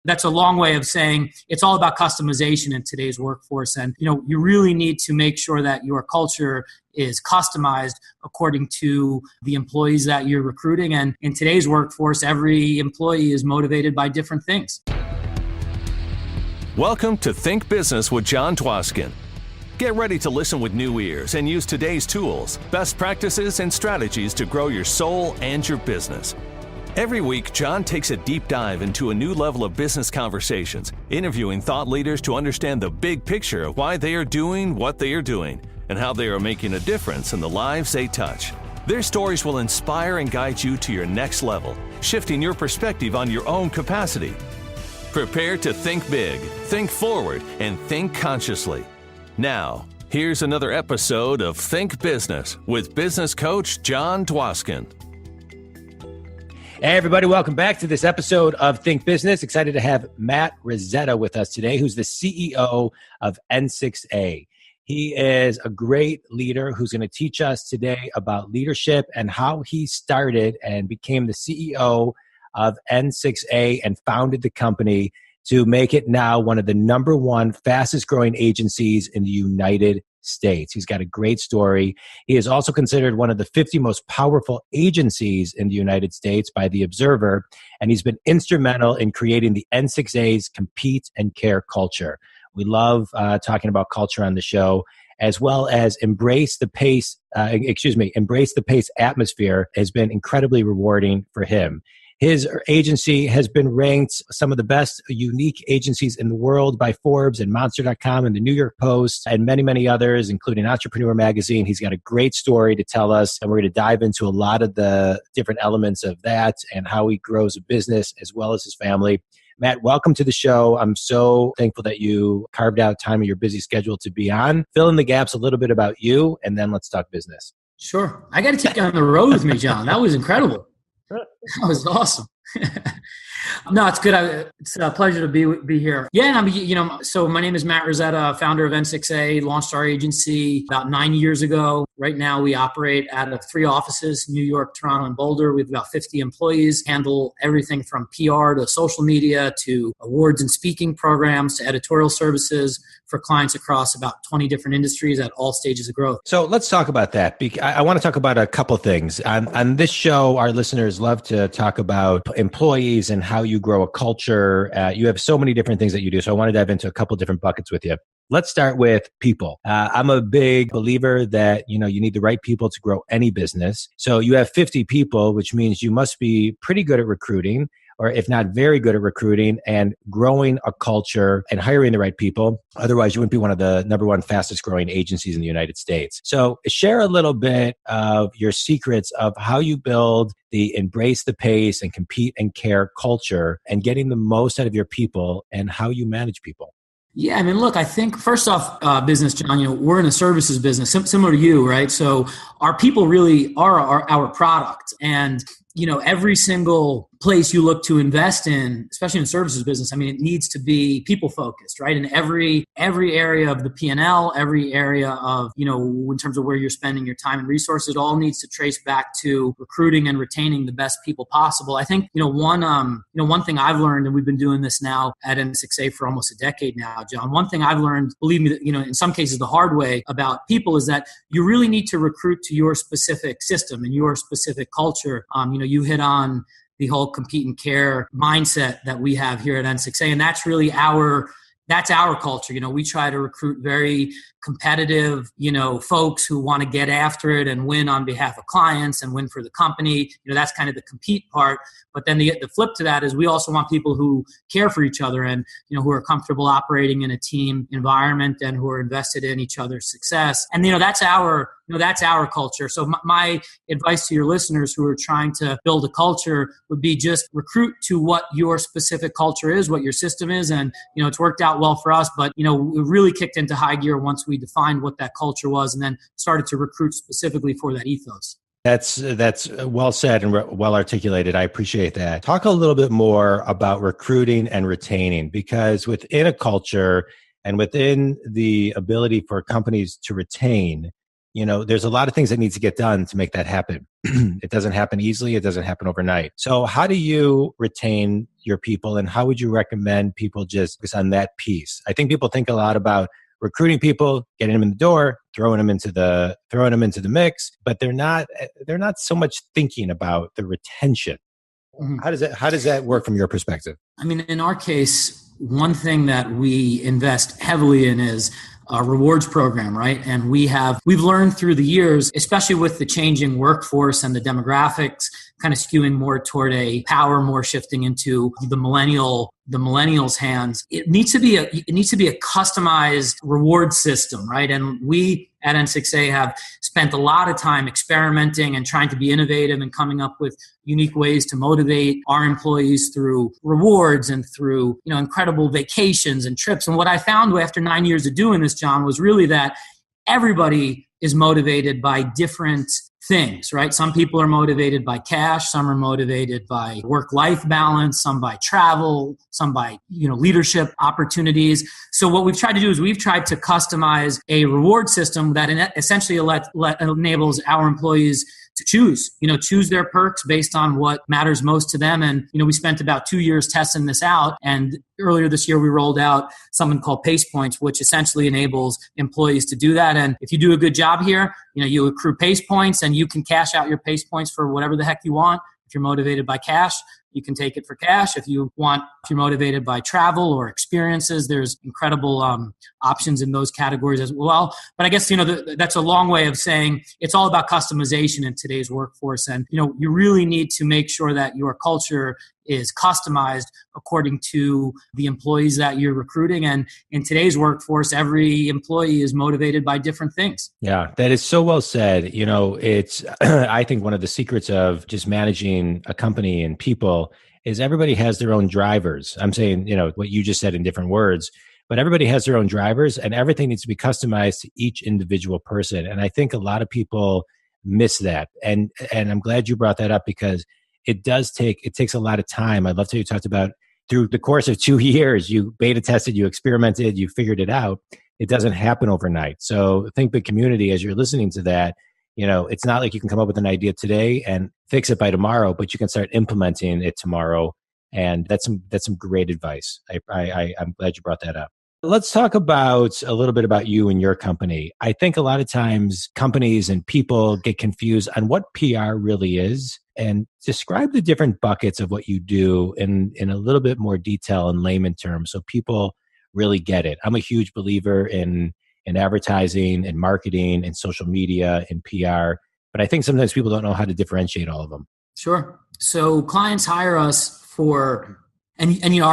That's a long way of saying it's all about customization in today's workforce. And, you really need to make sure that your culture is customized according to the employees that you're recruiting. And in today's workforce, every employee is motivated by different things. Welcome to Think Business with Jon Dwoskin. Get ready to listen with new ears and use today's tools, best practices, and strategies to grow your soul and your business. Every week, Jon takes a deep dive into a new level of business conversations, interviewing thought leaders to understand the big picture of why they are doing what they are doing and how they are making a difference in the lives they touch. Their stories will inspire and guide you to your next level, shifting your perspective on your own capacity. Prepare to think big, think forward, and think consciously. Now, here's another episode of Think Business with business coach Jon Dwoskin. Hey, everybody. Welcome back to this episode of Think Business. Excited to have Matt Rizzetta with us today, who's the CEO of N6A. He is a great leader who's going to teach us today about leadership and how he started and became the CEO of N6A and founded the company to make it now one of the number one fastest growing agencies in the United States. He's got a great story. He is also considered one of the 50 most powerful agencies in the United States by The Observer, and he's been instrumental in creating the N6A's compete and care culture. We love talking about culture on the show, as well as embrace the pace atmosphere has been incredibly rewarding for him. His agency has been ranked some of the best unique agencies in the world by Forbes and Monster.com and the New York Post and many, many others, including Entrepreneur Magazine. He's got a great story to tell us, and we're going to dive into a lot of the different elements of that and how he grows a business as well as his family. Matt, welcome to the show. I'm so thankful that you carved out time of your busy schedule to be on. Fill in the gaps a little bit about you, and then let's talk business. Sure. I got to take you on the road with me, Jon. That was incredible. That was awesome. No, it's good. It's a pleasure to be here. Yeah, so my name is Matt Rizzetta, founder of N6A, launched our agency about 9 years ago. Right now, we operate out of 3 offices, New York, Toronto, and Boulder. We have about 50 employees, handle everything from PR to social media to awards and speaking programs to editorial services for clients across about 20 different industries at all stages of growth. So let's talk about that. I want to talk about a couple things. On this show, our listeners love to talk about employees and how you grow a culture. You have so many different things that you do. So I want to dive into a couple different buckets with you. Let's start with people. I'm a big believer that, you need the right people to grow any business. So you have 50 people, which means you must be pretty good at recruiting, or if not very good at recruiting and growing a culture and hiring the right people. Otherwise, you wouldn't be one of the number one fastest growing agencies in the United States. So share a little bit of your secrets of how you build the embrace the pace and compete and care culture and getting the most out of your people and how you manage people. Yeah, look, I think first off, business, Jon, we're in a services business, similar to you, right? So our people really are our product. And, every single place you look to invest in, especially in the services business, it needs to be people focused, right? In every area of the P&L, every area of, in terms of where you're spending your time and resources, it all needs to trace back to recruiting and retaining the best people possible. I think, one thing I've learned, and we've been doing this now at N6A for almost a decade now, Jon, one thing I've learned, believe me, in some cases the hard way about people is that you really need to recruit to your specific system and your specific culture. You hit on the whole compete and care mindset that we have here at N6A, and that's really our culture. We try to recruit very competitive, folks who want to get after it and win on behalf of clients and win for the company. That's kind of the compete part. But then the flip to that is we also want people who care for each other and, who are comfortable operating in a team environment and who are invested in each other's success. And, that's our culture. So my advice to your listeners who are trying to build a culture would be just recruit to what your specific culture is, what your system is. And, it's worked out well for us, but, we really kicked into high gear once we defined what that culture was and then started to recruit specifically for that ethos. That's well said and well articulated. I appreciate that. Talk a little bit more about recruiting and retaining, because within a culture and within the ability for companies to retain, there's a lot of things that need to get done to make that happen. It doesn't happen easily. It doesn't happen overnight. So how do you retain your people, and how would you recommend people just focus on that piece? I think people think a lot about recruiting people, getting them in the door, throwing them into the mix, but they're not so much thinking about the retention. Mm-hmm. How does that work from your perspective? I mean, in our case, one thing that we invest heavily in is a rewards program, right? And we've learned through the years, especially with the changing workforce and the demographics kind of skewing more toward a power, more shifting into the millennials' hands. It needs to be a customized reward system, right? And we at N6A have spent a lot of time experimenting and trying to be innovative and coming up with unique ways to motivate our employees through rewards and through, incredible vacations and trips. And what I found after 9 years of doing this, Jon, was really that everybody is motivated by different things, right? Some people are motivated by cash, some are motivated by work-life balance, some by travel, some by, leadership opportunities. So what we've tried to do is we've tried to customize a reward system that essentially enables our employees to choose their perks based on what matters most to them. And, we spent about 2 years testing this out. And earlier this year, we rolled out something called Pace Points, which essentially enables employees to do that. And if you do a good job here, you accrue Pace Points and you can cash out your Pace Points for whatever the heck you want. If you're motivated by cash, you can take it for cash. If you're motivated by travel or experiences, there's incredible options in those categories as well. But I guess, that's a long way of saying it's all about customization in today's workforce. And, you really need to make sure that your culture is customized according to the employees that you're recruiting. And in today's workforce, every employee is motivated by different things. Yeah, that is so well said. It's, I think one of the secrets of just managing a company and people is everybody has their own drivers. I'm saying, what you just said in different words, but everybody has their own drivers and everything needs to be customized to each individual person. And I think a lot of people miss that. And I'm glad you brought that up because it takes a lot of time. I loved how you talked about through the course of 2 years, you beta tested, you experimented, you figured it out. It doesn't happen overnight. So think big community as you're listening to that. It's not like you can come up with an idea today and fix it by tomorrow, but you can start implementing it tomorrow. And that's some great advice. I'm glad you brought that up. Let's talk about a little bit about you and your company. I think a lot of times companies and people get confused on what PR really is, and describe the different buckets of what you do in a little bit more detail in layman terms so people really get it. I'm a huge believer in advertising and marketing and social media and PR, but I think sometimes people don't know how to differentiate all of them. Sure. So clients hire us our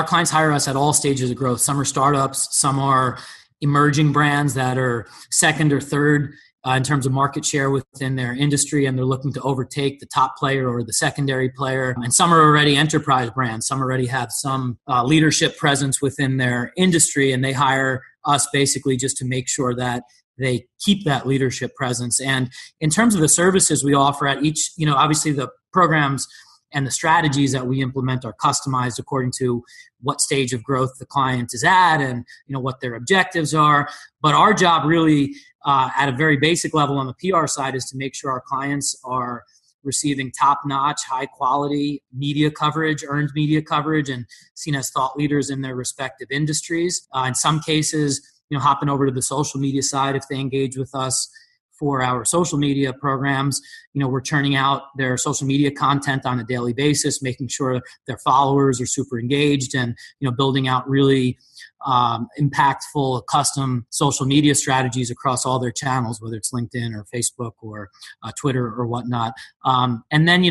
clients hire us at all stages of growth. Some are startups, some are emerging brands that are second or third in terms of market share within their industry, and they're looking to overtake the top player or the secondary player. And some are already enterprise brands. Some already have some leadership presence within their industry, and they hire us basically just to make sure that they keep that leadership presence. And in terms of the services we offer at each, obviously the programs and the strategies that we implement are customized according to what stage of growth the client is at and what their objectives are. But our job really at a very basic level on the PR side is to make sure our clients are receiving top-notch, high-quality media coverage, earned media coverage, and seen as thought leaders in their respective industries. In some cases, hopping over to the social media side if they engage with us for our social media programs. We're churning out their social media content on a daily basis, making sure their followers are super engaged and, building out really impactful custom social media strategies across all their channels, whether it's LinkedIn or Facebook or Twitter or whatnot. And then,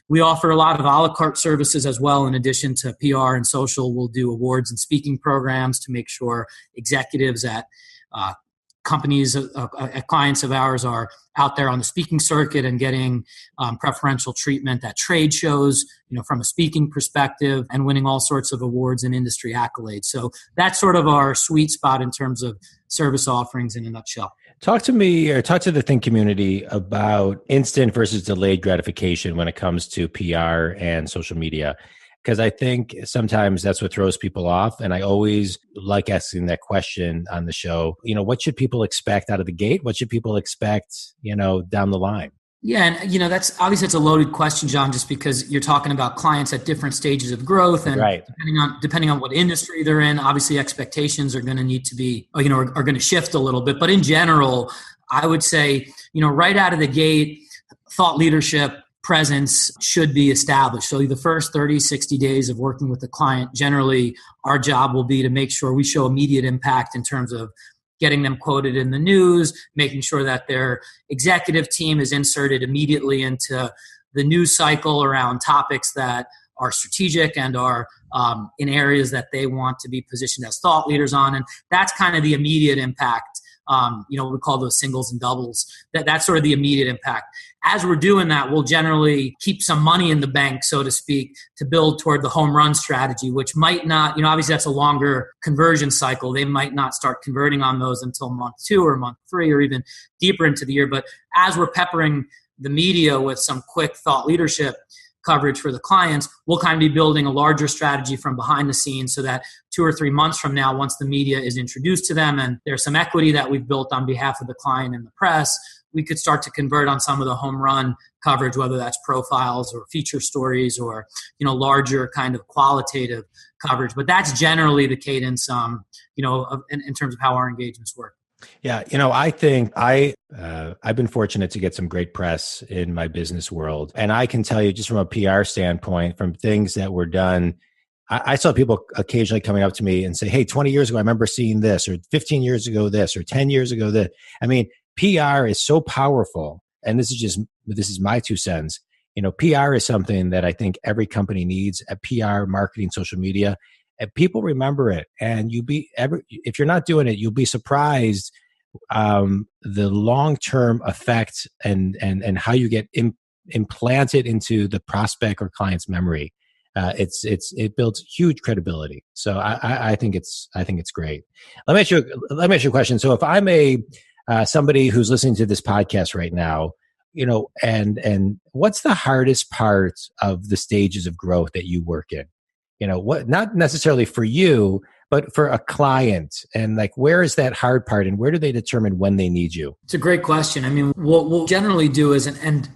we offer a lot of a la carte services as well. In addition to PR and social, we'll do awards and speaking programs to make sure executives at companies, clients of ours are out there on the speaking circuit and getting preferential treatment at trade shows, from a speaking perspective, and winning all sorts of awards and industry accolades. So that's sort of our sweet spot in terms of service offerings in a nutshell. Talk to me or talk to the Think community about instant versus delayed gratification when it comes to PR and social media. because I think sometimes that's what throws people off. And I always like asking that question on the show. What should people expect out of the gate? What should people expect, down the line? Yeah. And, that's obviously it's a loaded question, John, just because you're talking about clients at different stages of growth. And right. depending on what industry they're in, obviously expectations are going to need to be, are going to shift a little bit. But in general, I would say, right out of the gate, thought leadership presence should be established. So the first 30, 60 days of working with the client, generally our job will be to make sure we show immediate impact in terms of getting them quoted in the news, making sure that their executive team is inserted immediately into the news cycle around topics that are strategic and are in areas that they want to be positioned as thought leaders on. And that's kind of the immediate impact. We call those singles and doubles. That's sort of the immediate impact. As we're doing that, we'll generally keep some money in the bank, so to speak, to build toward the home run strategy, which might not, obviously that's a longer conversion cycle. They might not start converting on those until month 2 or month 3 or even deeper into the year. But as we're peppering the media with some quick thought leadership coverage for the clients, we'll kind of be building a larger strategy from behind the scenes so that 2 or 3 months from now, once the media is introduced to them and there's some equity that we've built on behalf of the client and the press, we could start to convert on some of the home run coverage, whether that's profiles or feature stories or, larger kind of qualitative coverage. But that's generally the cadence, in terms of how our engagements work. Yeah. I think I've been fortunate to get some great press in my business world. And I can tell you just from a PR standpoint, from things that were done, I saw people occasionally coming up to me and say, hey, 20 years ago, I remember seeing this, or 15 years ago, this, or 10 years ago, this. I mean, PR is so powerful. And this is my 2 cents. PR is something that I think every company needs, a PR, marketing, social media. And people remember it, and if you're not doing it, you'll be surprised the long-term effect and how you get implanted into the prospect or client's memory. It builds huge credibility. So I think it's great. Let me ask you a question. So if I'm somebody who's listening to this podcast right now, and what's the hardest part of the stages of growth that you work in? What, not necessarily for you, but for a client, and where is that hard part, and where do they determine when they need you? It's a great question. I mean, what we'll generally do is, and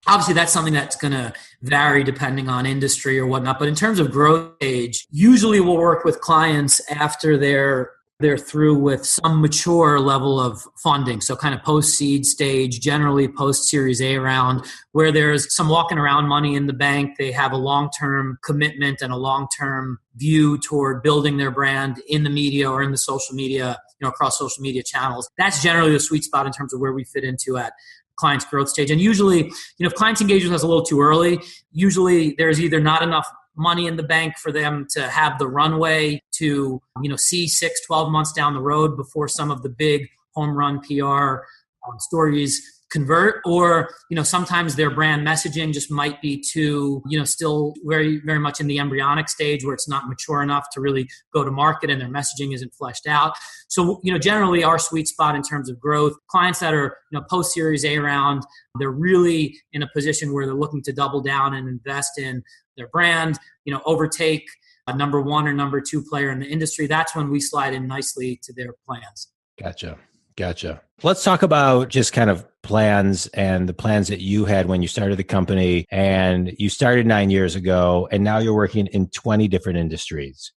obviously that's something that's going to vary depending on industry or whatnot. But in terms of growth stage, usually we'll work with clients after they're through with some mature level of funding. So kind of post-seed stage, generally post-Series A round, where there's some walking around money in the bank. They have a long-term commitment and a long-term view toward building their brand in the media or in the social media, across social media channels. That's generally the sweet spot in terms of where we fit into at client's growth stage. And usually, if clients engage with us a little too early, usually there's either not enough money in the bank for them to have the runway to, see 6, 12 months down the road before some of the big home run PR stories convert, or, sometimes their brand messaging just might be too, still very, very much in the embryonic stage where it's not mature enough to really go to market and their messaging isn't fleshed out. So, generally our sweet spot in terms of growth, clients that are, post Series A round, they're really in a position where they're looking to double down and invest in their brand, overtake a number 1 or number 2 player in the industry. That's when we slide in nicely to their plans. Gotcha. Let's talk about just kind of plans and the plans that you had when you started the company, and you started 9 years ago, and now you're working in 20 different industries.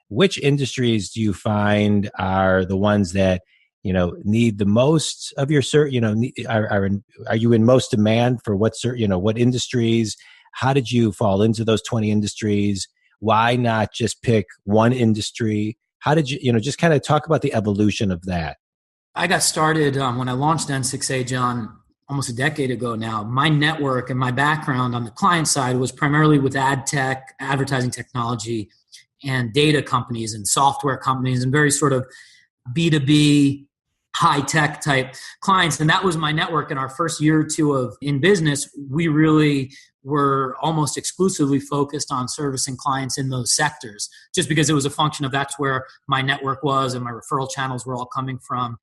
Which industries do you find are the ones that, need the most of your are you in most demand for what industries? How did you fall into those 20 industries? Why not just pick one industry? How did you, just kind of talk about the evolution of that? I got started when I launched N6A, John, almost a decade ago now. My network and my background on the client side was primarily with ad tech, advertising technology, and data companies and software companies and very sort of B2B, high-tech type clients. And that was my network. In our first year or two in business, we really were almost exclusively focused on servicing clients in those sectors, just because it was a function of that's where my network was and my referral channels were all coming from,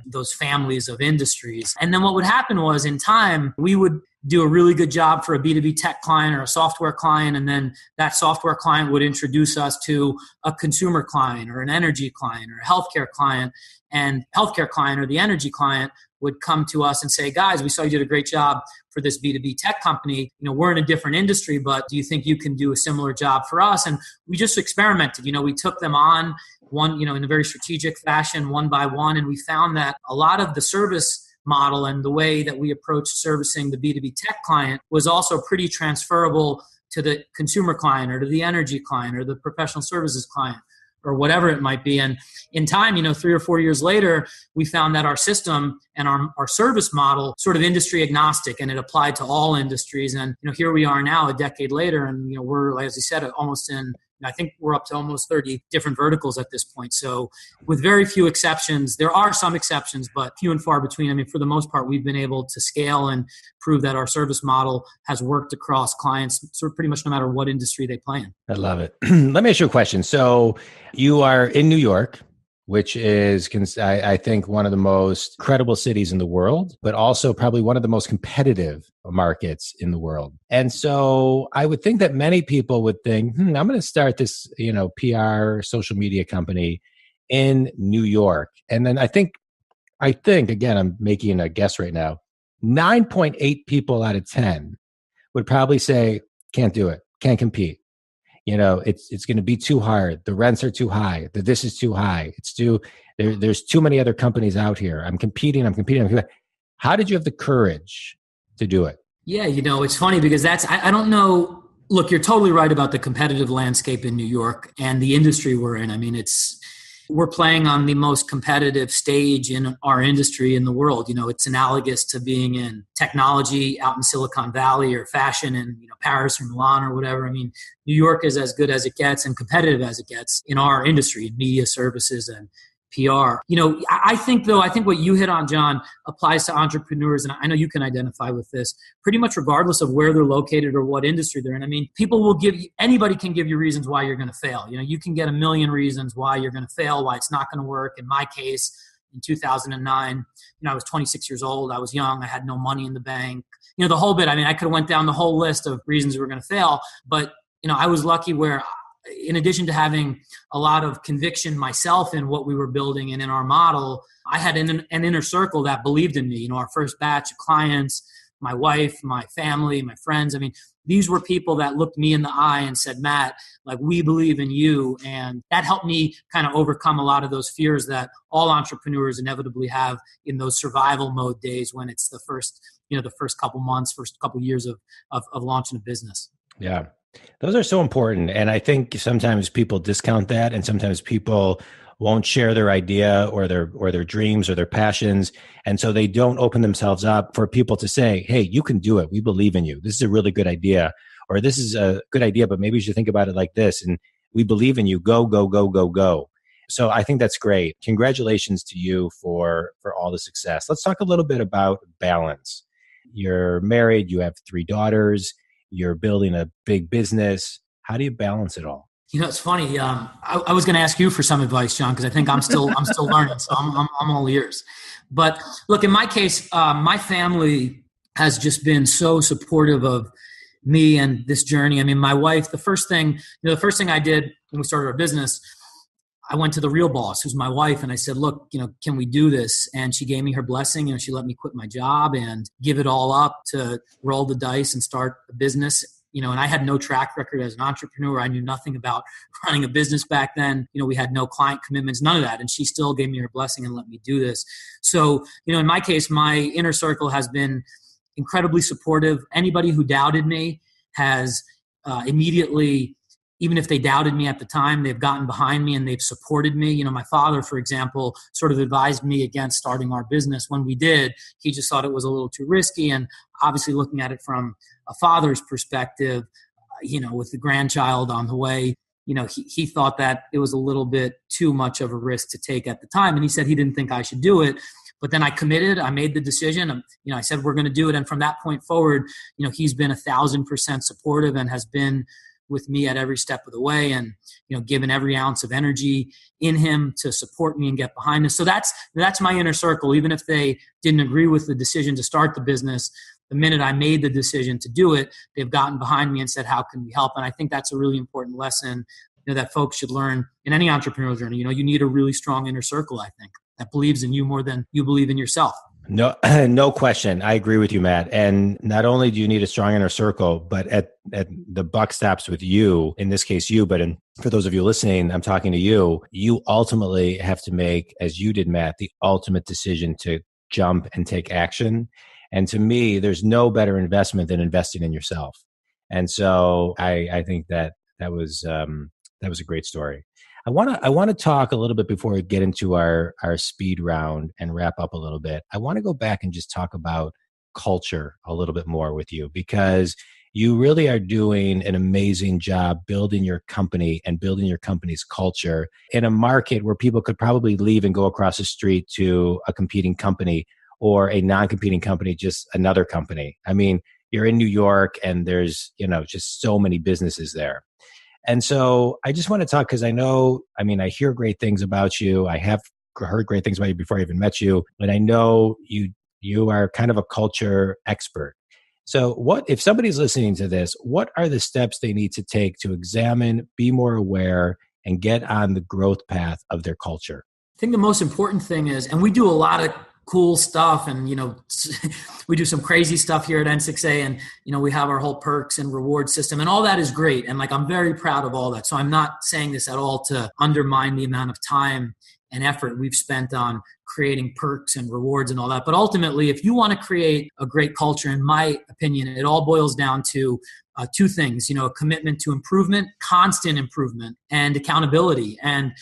those families of industries. And then what would happen was in time, we would do a really good job for a B2B tech client or a software client, and then that software client would introduce us to a consumer client or an energy client or a healthcare client, and healthcare client or the energy client would come to us and say, guys, we saw you did a great job for this B2B tech company. We're in a different industry, but do you think you can do a similar job for us? And we just experimented. We took them on one, in a very strategic fashion, one by one. And we found that a lot of the service model and the way that we approached servicing the B2B tech client was also pretty transferable to the consumer client or to the energy client or the professional services client or whatever it might be. And in time, 3 or 4 years later, we found that our system and our service model sort of industry agnostic, and it applied to all industries. And, here we are now a decade later, and, we're, as you said, almost in, I think we're up to almost 30 different verticals at this point. So with very few exceptions, there are some exceptions, but few and far between. For the most part, we've been able to scale and prove that our service model has worked across clients sort of pretty much no matter what industry they play in. I love it. Let me ask you a question. So you are in New York, which is, I think, one of the most credible cities in the world, but also probably one of the most competitive markets in the world. And so I would think that many people would think, I'm going to start this, PR social media company in New York. And then I think, again, I'm making a guess right now, 9.8 people out of 10 would probably say, can't do it, can't compete. It's going to be too hard. The rents are too high. This is too high. There's too many other companies out here. I'm competing. How did you have the courage to do it? Yeah, it's funny because I don't know. Look, you're totally right about the competitive landscape in New York and the industry we're in. We're playing on the most competitive stage in our industry in the world. It's analogous to being in technology out in Silicon Valley or fashion in Paris or Milan or whatever. New York is as good as it gets and competitive as it gets in our industry, in media services and PR. I think what you hit on, John, applies to entrepreneurs, and I know you can identify with this, pretty much regardless of where they're located or what industry they're in. Anybody can give you reasons why you're going to fail. You can get a million reasons why you're going to fail, why it's not going to work. In my case, in 2009, I was 26 years old. I was young. I had no money in the bank. The whole bit. I could have went down the whole list of reasons we were going to fail, but I was lucky where, in addition to having a lot of conviction myself in what we were building and in our model, I had an inner circle that believed in me. Our first batch of clients, my wife, my family, my friends. These were people that looked me in the eye and said, Matt, we believe in you. And that helped me kind of overcome a lot of those fears that all entrepreneurs inevitably have in those survival mode days when it's the first couple months, first couple years of launching a business. Yeah. Those are so important. And I think sometimes people discount that, and sometimes people won't share their idea or their dreams or their passions. And so they don't open themselves up for people to say, hey, you can do it. We believe in you. This is a really good idea. Or this is a good idea, but maybe you should think about it like this. And we believe in you. Go, go, go, go, go. So I think that's great. Congratulations to you for all the success. Let's talk a little bit about balance. You're married. You have 3 daughters. You're building a big business. How do you balance it all? It's funny. I was going to ask you for some advice, John, because I think I'm still learning. So I'm all ears. But look, in my case, my family has just been so supportive of me and this journey. My wife. The first thing I did when we started our business, I went to the real boss, who's my wife, and I said, look, can we do this? And she gave me her blessing. She let me quit my job and give it all up to roll the dice and start a business. And I had no track record as an entrepreneur. I knew nothing about running a business back then. We had no client commitments, none of that. And she still gave me her blessing and let me do this. So, in my case, my inner circle has been incredibly supportive. Anybody who doubted me has immediately, even if they doubted me at the time, they've gotten behind me and they've supported me. My father, for example, sort of advised me against starting our business. When we did, he just thought it was a little too risky. And obviously looking at it from a father's perspective, with the grandchild on the way, he thought that it was a little bit too much of a risk to take at the time. And he said he didn't think I should do it. But then I committed, I made the decision, I said, we're going to do it. And from that point forward, he's been 1,000% supportive and has been with me at every step of the way, and given every ounce of energy in him to support me and get behind us. So that's my inner circle. Even if they didn't agree with the decision to start the business, the minute I made the decision to do it, they've gotten behind me and said, how can we help? And I think that's a really important lesson, that folks should learn in any entrepreneurial journey. You need a really strong inner circle, I think, that believes in you more than you believe in yourself. No, no question. I agree with you, Matt. And not only do you need a strong inner circle, but at the buck stops with you, in this case, for those of you listening, I'm talking to you, you ultimately have to make, as you did, Matt, the ultimate decision to jump and take action. And to me, there's no better investment than investing in yourself. And so I think that was a great story. I want to talk a little bit before we get into our speed round and wrap up a little bit. I want to go back and just talk about culture a little bit more with you, because you really are doing an amazing job building your company and building your company's culture in a market where people could probably leave and go across the street to a competing company or a non-competing company, just another company. I mean, you're in New York and there's, just so many businesses there. And so I just want to talk because I hear great things about you. I have heard great things about you before I even met you, but I know you are kind of a culture expert. So if somebody's listening to this, what are the steps they need to take to examine, be more aware, and get on the growth path of their culture? I think the most important thing is, and we do a lot of cool stuff, and we do some crazy stuff here at N6A, and we have our whole perks and reward system, and all that is great, and I'm very proud of all that. So I'm not saying this at all to undermine the amount of time and effort we've spent on creating perks and rewards and all that. But ultimately, if you want to create a great culture, in my opinion, it all boils down to two things: a commitment to improvement, constant improvement, and accountability. And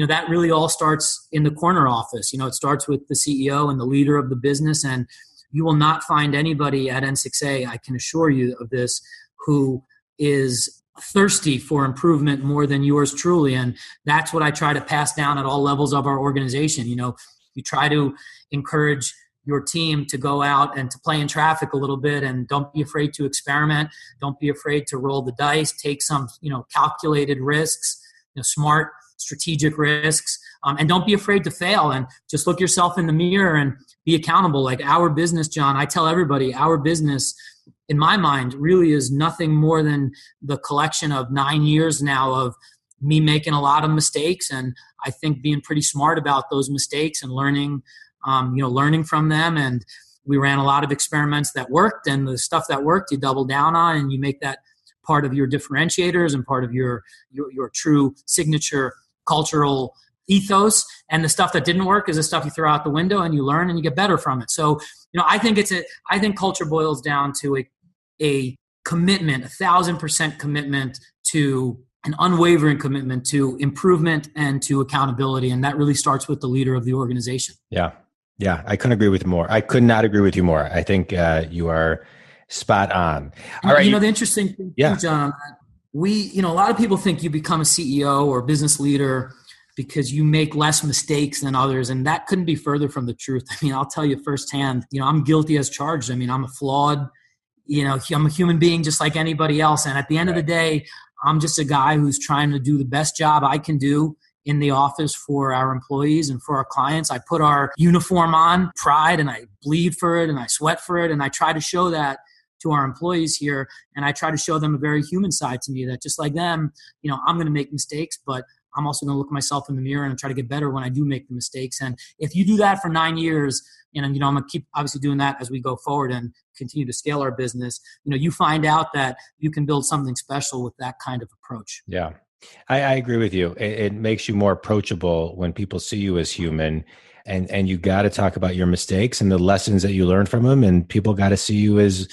that really all starts in the corner office. It starts with the CEO and the leader of the business. And you will not find anybody at N6A, I can assure you of this, who is thirsty for improvement more than yours truly. And that's what I try to pass down at all levels of our organization. You try to encourage your team to go out and to play in traffic a little bit, and don't be afraid to experiment. Don't be afraid to roll the dice, take some, calculated risks, smart, strategic risks, and don't be afraid to fail, and just look yourself in the mirror and be accountable. Like our business, John, I tell everybody, our business, in my mind, really is nothing more than the collection of 9 years now of me making a lot of mistakes, and I think being pretty smart about those mistakes and learning from them. And we ran a lot of experiments that worked, and the stuff that worked, you double down on, and you make that part of your differentiators and part of your true signature cultural ethos. And the stuff that didn't work is the stuff you throw out the window, and you learn and you get better from it. So, I think culture boils down to a commitment, 1,000% commitment to an unwavering commitment to improvement and to accountability. And that really starts with the leader of the organization. Yeah. Yeah. I couldn't agree with you more. I could not agree with you more. I think you are spot on. All right. The interesting thing, too, John, a lot of people think you become a CEO or business leader because you make less mistakes than others. And that couldn't be further from the truth. I'll tell you firsthand, I'm guilty as charged. I'm a flawed, I'm a human being just like anybody else. And at the end of the day, I'm just a guy who's trying to do the best job I can do in the office for our employees and for our clients. I put our uniform on, pride, and I bleed for it, and I sweat for it. And I try to show that to our employees here. And I try to show them a very human side to me, that just like them, I'm going to make mistakes, but I'm also going to look myself in the mirror and try to get better when I do make the mistakes. And if you do that for 9 years, and I'm going to keep obviously doing that as we go forward and continue to scale our business, you find out that you can build something special with that kind of approach. Yeah, I agree with you. It makes you more approachable when people see you as human, and you got to talk about your mistakes and the lessons that you learned from them, and people got to see you as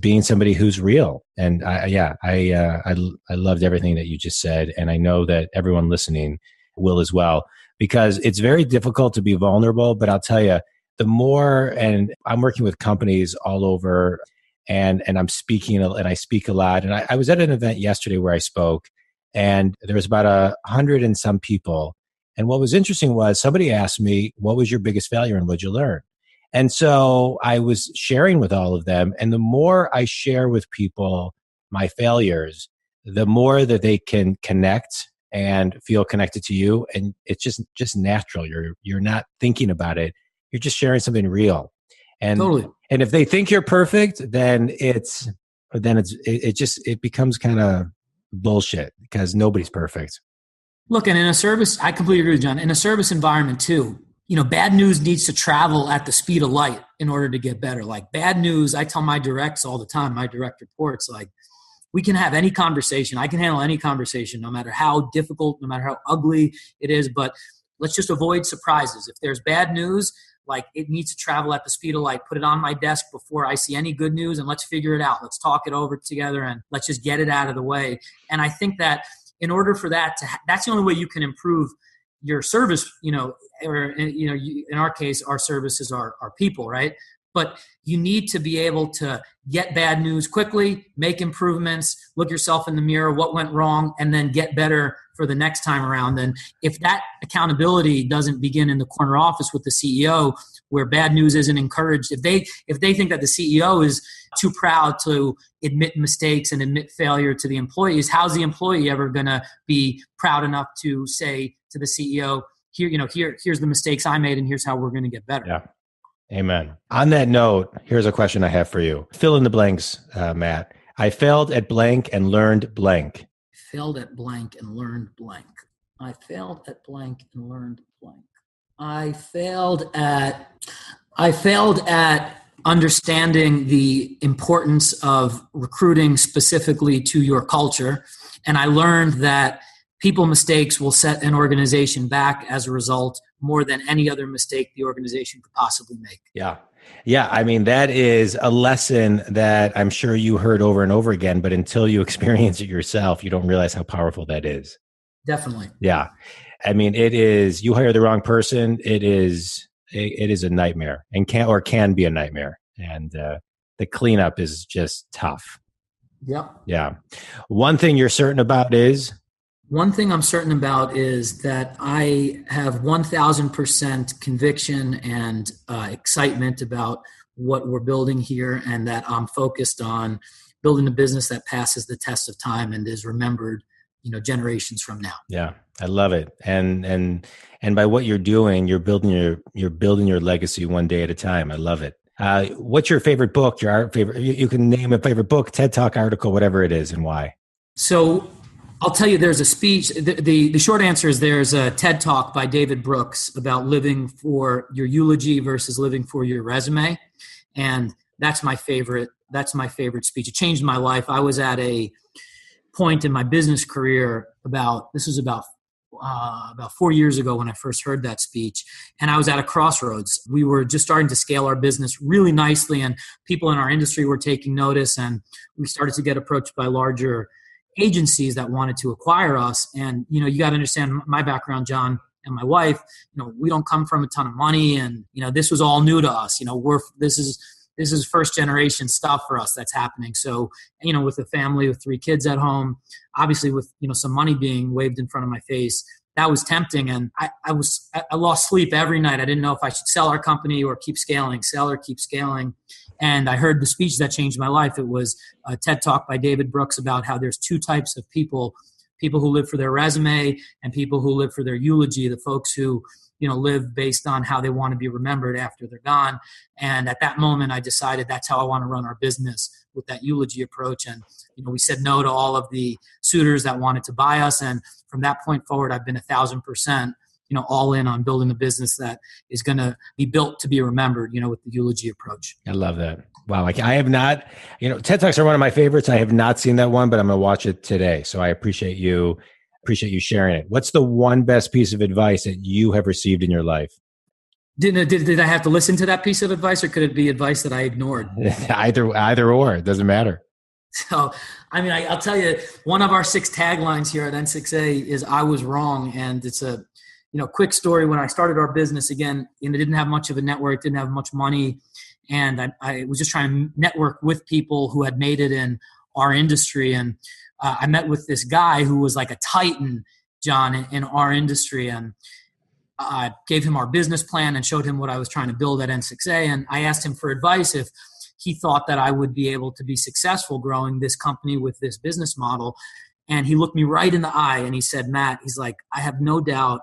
being somebody who's real. And I loved everything that you just said. And I know that everyone listening will as well, because it's very difficult to be vulnerable. But I'll tell you, the more, and I'm working with companies all over, and I'm speaking, and I speak a lot. And I was at an event yesterday where I spoke, and there was about 100 and some people. And what was interesting was somebody asked me, what was your biggest failure and what'd you learn? And so I was sharing with all of them. And the more I share with people my failures, the more that they can connect and feel connected to you. And it's just natural. You're not thinking about it. You're just sharing something real. And Totally. and if they think you're perfect, then it becomes kind of bullshit because nobody's perfect. Look, and in a service, I completely agree with John. In a service environment too, bad news needs to travel at the speed of light in order to get better. Like bad news, I tell my directs all the time, my direct reports, like we can have any conversation. I can handle any conversation, no matter how difficult, no matter how ugly it is, but let's just avoid surprises. If there's bad news, like it needs to travel at the speed of light. Put it on my desk before I see any good news and let's figure it out. Let's talk it over together and let's just get it out of the way. And I think that in order for that that's the only way you can improve your service, in our case, our services are people, right? But you need to be able to get bad news quickly, make improvements, look yourself in the mirror, what went wrong, and then get better for the next time around. And if that accountability doesn't begin in the corner office with the CEO, where bad news isn't encouraged, if they think that the CEO is too proud to admit mistakes and admit failure to the employees, how's the employee ever going to be proud enough to say to the CEO, here's the mistakes I made and here's how we're going to get better. Yeah. Amen. On that note, here's a question I have for you. Fill in the blanks, Matt. I failed at blank and learned blank. Failed at blank and learned blank. I failed at blank and learned blank. I failed at understanding the importance of recruiting specifically to your culture. And I learned that people mistakes will set an organization back as a result more than any other mistake the organization could possibly make. Yeah. Yeah. I mean, that is a lesson that I'm sure you heard over and over again, but until you experience it yourself, you don't realize how powerful that is. Definitely. Yeah. I mean, it is, you hire the wrong person. It is a nightmare and can be a nightmare. And the cleanup is just tough. Yep. Yeah. One thing I'm certain about is that I have 1,000% conviction and excitement about what we're building here, and that I'm focused on building a business that passes the test of time and is remembered, generations from now. Yeah, I love it. And by what you're doing, you're building your legacy one day at a time. I love it. What's your favorite book? You can name a favorite book, TED Talk article, whatever it is, and why. So I'll tell you, there's a speech. The short answer is there's a TED Talk by David Brooks about living for your eulogy versus living for your resume. And that's my favorite speech. It changed my life. I was at a point in my business career about 4 years ago when I first heard that speech. And I was at a crossroads. We were just starting to scale our business really nicely, and people in our industry were taking notice, and we started to get approached by larger agencies that wanted to acquire us. And, you got to understand my background, John, and my wife, we don't come from a ton of money, and, this was all new to us. This is first generation stuff for us that's happening. So, with a family with 3 kids at home, obviously with, some money being waved in front of my face, that was tempting. And I lost sleep every night. I didn't know if I should sell our company or keep scaling, sell or keep scaling. And I heard the speech that changed my life. It was a TED Talk by David Brooks about how there's 2 types of people who live for their resume and people who live for their eulogy, the folks who, live based on how they want to be remembered after they're gone. And at that moment, I decided that's how I want to run our business, with that eulogy approach. And, we said no to all of the suitors that wanted to buy us. And from that point forward, I've been 1,000%, all in on building a business that is going to be built to be remembered, with the eulogy approach. I love that. Wow. Like I have not, TED Talks are one of my favorites. I have not seen that one, but I'm going to watch it today. So I appreciate you sharing it. What's the one best piece of advice that you have received in your life? Did I have to listen to that piece of advice, or could it be advice that I ignored? Either or, it doesn't matter. So, I'll tell you, one of our 6 taglines here at N6A is "I was wrong," and it's a quick story. When I started our business, again, it didn't have much of a network, didn't have much money, and I was just trying to network with people who had made it in our industry. And I met with this guy who was like a titan, John, in our industry, and I gave him our business plan and showed him what I was trying to build at N6A. And I asked him for advice if he thought that I would be able to be successful growing this company with this business model. And he looked me right in the eye and he said, "Matt," he's like, "I have no doubt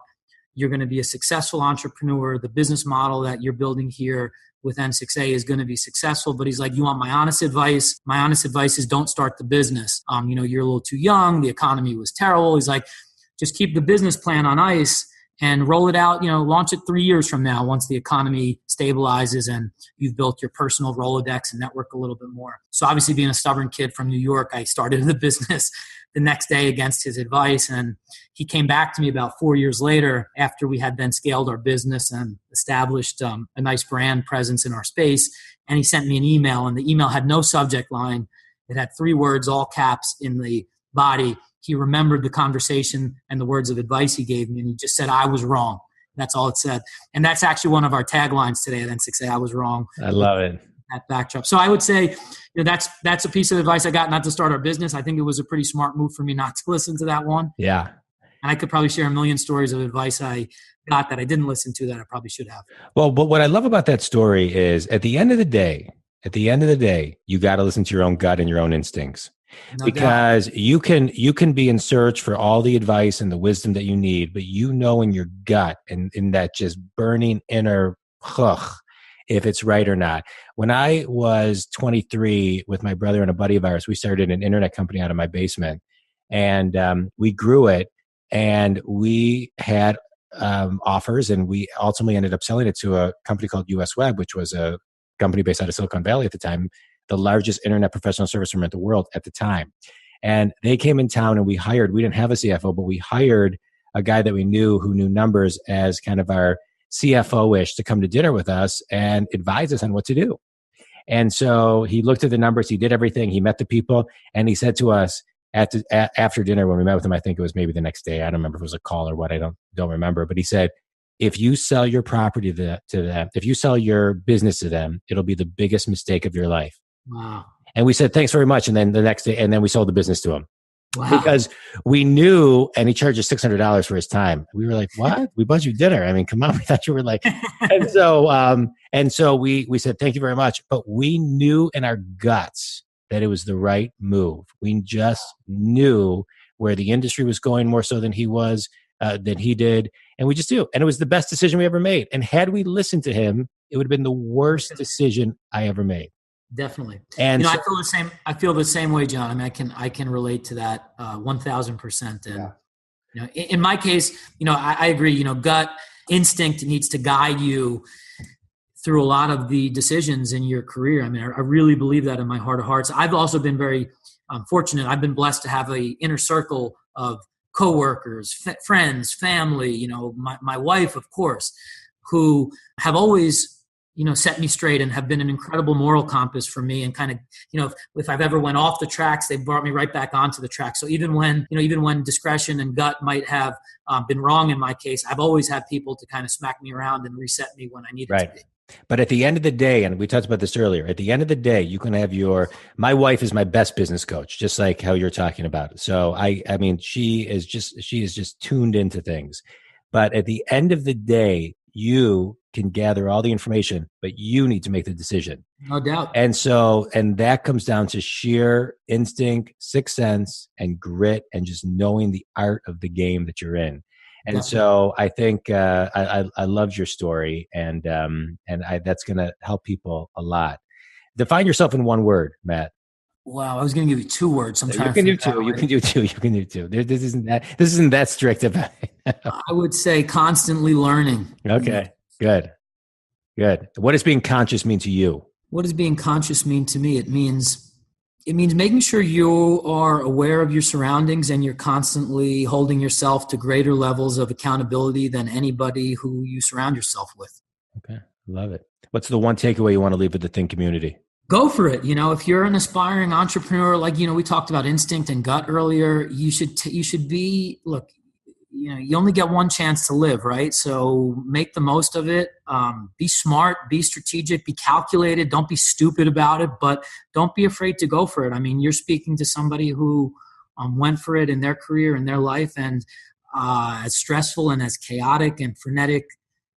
you're going to be a successful entrepreneur. The business model that you're building here with N6A is going to be successful. But he's like, you want my honest advice? My honest advice is don't start the business. You're a little too young. The economy was terrible. He's like, just keep the business plan on ice and roll it out, launch it 3 years from now once the economy stabilizes and you've built your personal Rolodex and network a little bit more. So obviously being a stubborn kid from New York, I started the business the next day against his advice. And he came back to me about 4 years later after we had then scaled our business and established a nice brand presence in our space. And he sent me an email, and the email had no subject line. It had 3 words, all caps in the body. He remembered the conversation and the words of advice he gave me, and he just said, I was wrong. That's all it said. And that's actually one of our taglines today at N6A, I was wrong. I love it. That backdrop. So I would say that's a piece of advice I got not to start our business. I think it was a pretty smart move for me not to listen to that one. Yeah. And I could probably share a million stories of advice I got that I didn't listen to that I probably should have. Well, but what I love about that story is at the end of the day, you got to listen to your own gut and your own instincts. No because doubt. you can be in search for all the advice and the wisdom that you need, but in your gut and in that just burning inner if it's right or not. When I was 23 with my brother and a buddy of ours, we started an internet company out of my basement, and we grew it, and we had offers, and we ultimately ended up selling it to a company called US Web, which was a company based out of Silicon Valley at the time, the largest internet professional service firm in the world at the time. And they came in town, and we didn't have a CFO, but we hired a guy that we knew who knew numbers as kind of our CFO-ish to come to dinner with us and advise us on what to do. And so he looked at the numbers, he did everything, he met the people, and he said to us after dinner when we met with him, I think it was maybe the next day, I don't remember if it was a call or what, I don't remember, but he said, if you sell your property to them, if you sell your business to them, it'll be the biggest mistake of your life. Wow. And we said, thanks very much. And then the next day, and then we sold the business to him. Wow. Because we knew, and he charged us $600 for his time. We were like, what? We bought you dinner. I mean, come on. We thought you were like, and so we said, thank you very much. But we knew in our guts that it was the right move. We just knew where the industry was going more so than he did. And we just do. And it was the best decision we ever made. And had we listened to him, it would have been the worst decision I ever made. Definitely. And I feel the same way, John. I mean, I can relate to that 1,000%. And in my case, I agree. Gut instinct needs to guide you through a lot of the decisions in your career. I mean, I really believe that in my heart of hearts. I've also been very fortunate. I've been blessed to have an inner circle of coworkers, friends, family. My wife, of course, who have always set me straight and have been an incredible moral compass for me, and kind of, if I've ever went off the tracks, they brought me right back onto the track. So even when discretion and gut might have been wrong in my case, I've always had people to kind of smack me around and reset me when I needed to be. But at the end of the day, and we talked about this earlier, at the end of the day, you can have my wife is my best business coach, just like how you're talking about. So I mean, she is just tuned into things. But at the end of the day, you can gather all the information, but you need to make the decision. No doubt. And that comes down to sheer instinct, sixth sense, and grit, and just knowing the art of the game that you're in. And Definitely. So I think I loved your story, and that's going to help people a lot. Define yourself in one word, Matt. Wow, I was going to give you 2 words. You can do two. You can do two. This isn't that strict about it. I would say constantly learning. Okay, good. What does being conscious mean to you? What does being conscious mean to me? It means making sure you are aware of your surroundings and you're constantly holding yourself to greater levels of accountability than anybody who you surround yourself with. Okay, love it. What's the one takeaway you want to leave with the Think community? Go for it. If you're an aspiring entrepreneur, like, we talked about instinct and gut earlier, you should be, look, you only get one chance to live, right? So make the most of it. Be smart, be strategic, be calculated. Don't be stupid about it, but don't be afraid to go for it. I mean, you're speaking to somebody who went for it in their career, in their life, and as stressful and as chaotic and frenetic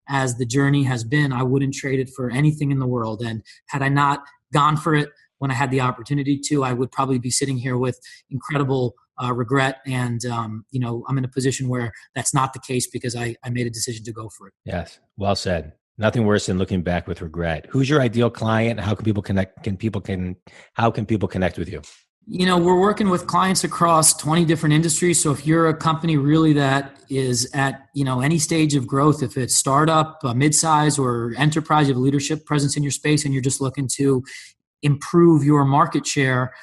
as the journey has been, I wouldn't trade it for anything in the world. And had I not gone for it when I had the opportunity to, I would probably be sitting here with incredible regret. And, I'm in a position where that's not the case because I made a decision to go for it. Yes. Well said. Nothing worse than looking back with regret. Who's your ideal client? How can people connect? How can people connect with you? We're working with clients across 20 different industries. So if you're a company really that is at, any stage of growth, if it's startup, mid-size, or enterprise, you have leadership presence in your space and you're just looking to improve your market share,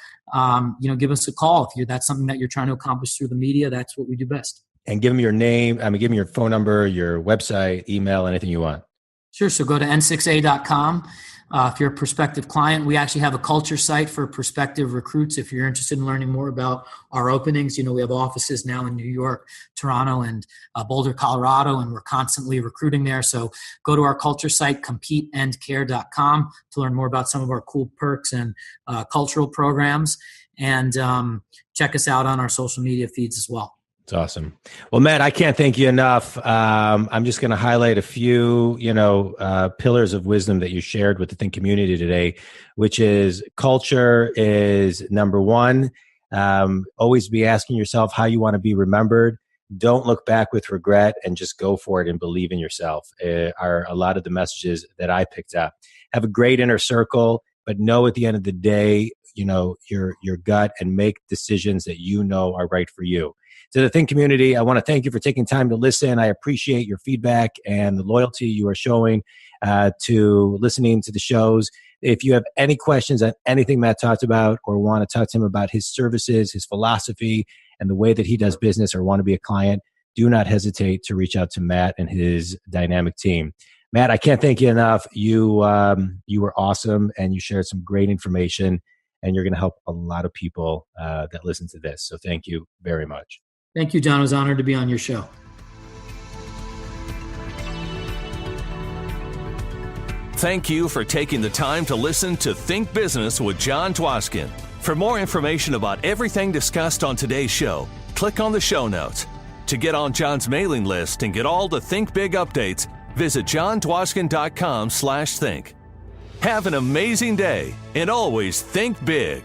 give us a call. If that's something that you're trying to accomplish through the media, that's what we do best. And give them your name. Give them your phone number, your website, email, anything you want. Sure. So go to n6a.com. If you're a prospective client, we actually have a culture site for prospective recruits. If you're interested in learning more about our openings, we have offices now in New York, Toronto, and Boulder, Colorado, and we're constantly recruiting there. So go to our culture site, competeandcare.com, to learn more about some of our cool perks and cultural programs. And check us out on our social media feeds as well. It's awesome. Well, Matt, I can't thank you enough. I'm just going to highlight a few, pillars of wisdom that you shared with the Think community today, which is culture is number one. Always be asking yourself how you want to be remembered. Don't look back with regret, and just go for it and believe in yourself are a lot of the messages that I picked up. Have a great inner circle, but know at the end of the day, your gut, and make decisions that are right for you. To the Think community, I want to thank you for taking time to listen. I appreciate your feedback and the loyalty you are showing to listening to the shows. If you have any questions on anything Matt talked about, or want to talk to him about his services, his philosophy, and the way that he does business, or want to be a client, do not hesitate to reach out to Matt and his dynamic team. Matt, I can't thank you enough. You were awesome, and you shared some great information, and you're going to help a lot of people that listen to this. So thank you very much. Thank you, John. I was honored to be on your show. Thank you for taking the time to listen to Think Business with Jon Dwoskin. For more information about everything discussed on today's show, click on the show notes. To get on Jon's mailing list and get all the Think Big updates, visit jondwoskin.com/think. Have an amazing day, and always think big.